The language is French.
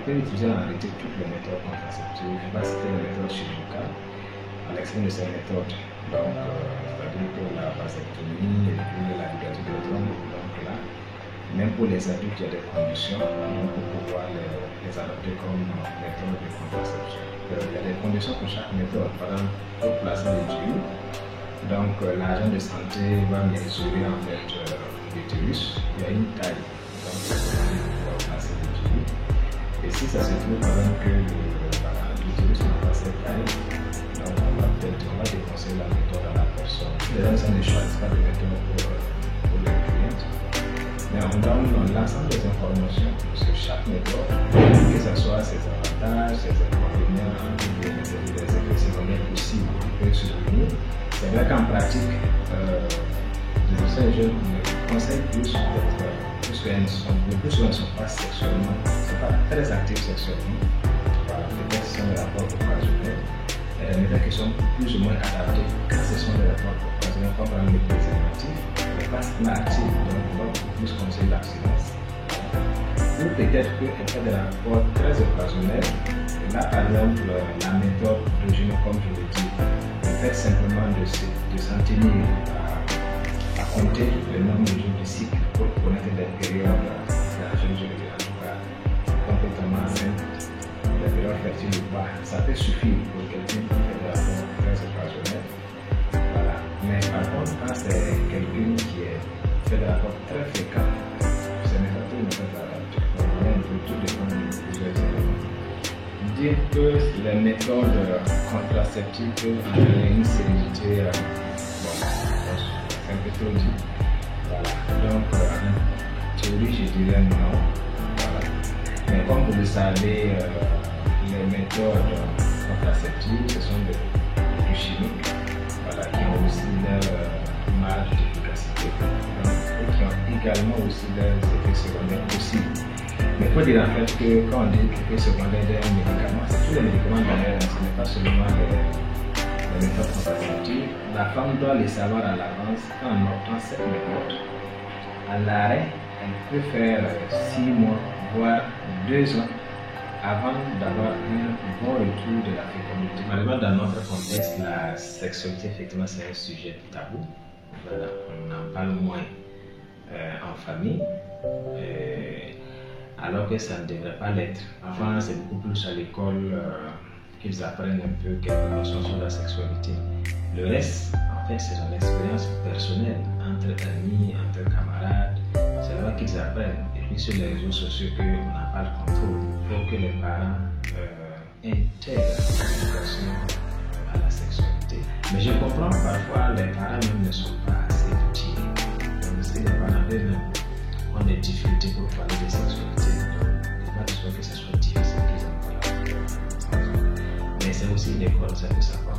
peut utiliser en réalité toutes les méthodes contraceptives. Je vais citer les méthodes chirurgicales à l'extrême de ces méthodes. Donc, c'est-à-dire que la vasectomie et puis la ligature de l'utérus. Donc là, même pour les adultes, il y a des conditions pour pouvoir les adopter comme méthode de contraception. Il y a des conditions pour chaque méthode. Par exemple, pour placer les DIU, donc l'agent de santé va mesurer en fait l'utérus. Il y a une taille. Donc, pour placer les DIU. Et si ça se trouve, par exemple, que l'utérus n'a pas cette taille, donc on va déconseiller la méthode à la personne. Les gens ne choisissent pas de méthode pour les clients. Mais on donne l'ensemble des informations sur chaque méthode, que ce soit ses avantages, ses inconvénients, les effets secondaires possibles qui peuvent survenir. C'est vrai qu'en pratique, je conseille plus puisque le plus souvent ne sont pas sexuellement, pas très actifs sexuellement. Voilà, peut-être ce sont des rapports occasionnels, mais qui sont plus ou moins adaptés quand ce sont des rapports occasionnels, comme par exemple les préservatifs, mais pas actifs, donc on va plus conseiller l'abstinence. Ou peut-être qu'elle fait des rapports très occasionnels, et là par exemple la méthode d'origine, comme je l'ai dit, le fait simplement de s'en tenir à compter le nombre de jours de cycle pour connaître les périodes de la jeune en tout cas complètement enceinte, les périodes fertiles ou pas, ça peut suffire pour quelqu'un qui fait des rapports très occasionnels. Voilà. Mais par contre, quand c'est quelqu'un qui fait des rapports très fréquents, c'est une méthode adaptée. Donc, tout dépend de plusieurs éléments. Dire que les méthodes contraceptives peuvent donner une sérénité, c'est un peu trop dit. Voilà. Donc, en théorie, je dirais non. Voilà. Mais comme vous le savez, les méthodes contraceptives, ce sont des chimiques, voilà, qui ont aussi leur marge d'efficacité, et qui ont également aussi leurs effets secondaires possibles. Mais il faut dire en fait que quand on dit effets secondaires d'un médicament, c'est tous les médicaments d'ailleurs, ce n'est pas seulement les méthodes contraceptives. La femme doit les savoir à l'avance quand on obtient cette méthode. À l'arrêt, elle peut faire 6 mois, voire 2 ans avant d'avoir un bon retour de la fécondité. Malheureusement, dans notre contexte, la sexualité, effectivement, c'est un sujet tabou. Voilà, on en parle moins en famille. Alors que ça ne devrait pas l'être. Avant, c'est beaucoup plus à l'école qu'ils apprennent un peu quelques notions sur la sexualité. Le reste, en fait, c'est dans l'expérience personnelle, entre amis, entre camarades. C'est là qu'ils apprennent. Et puis sur les réseaux sociaux, qu'on n'a pas le contrôle. Il faut que les parents intègrent l'éducation à la sexualité. Mais je comprends que parfois, les parents même ne sont pas assez outillés. Donc, si les parents eux-mêmes ont des difficultés pour parler de sexualité, donc il n'est pas de soi que ce soit difficile qu'ils en parlent. Mais c'est aussi l'école, ça peut savoir.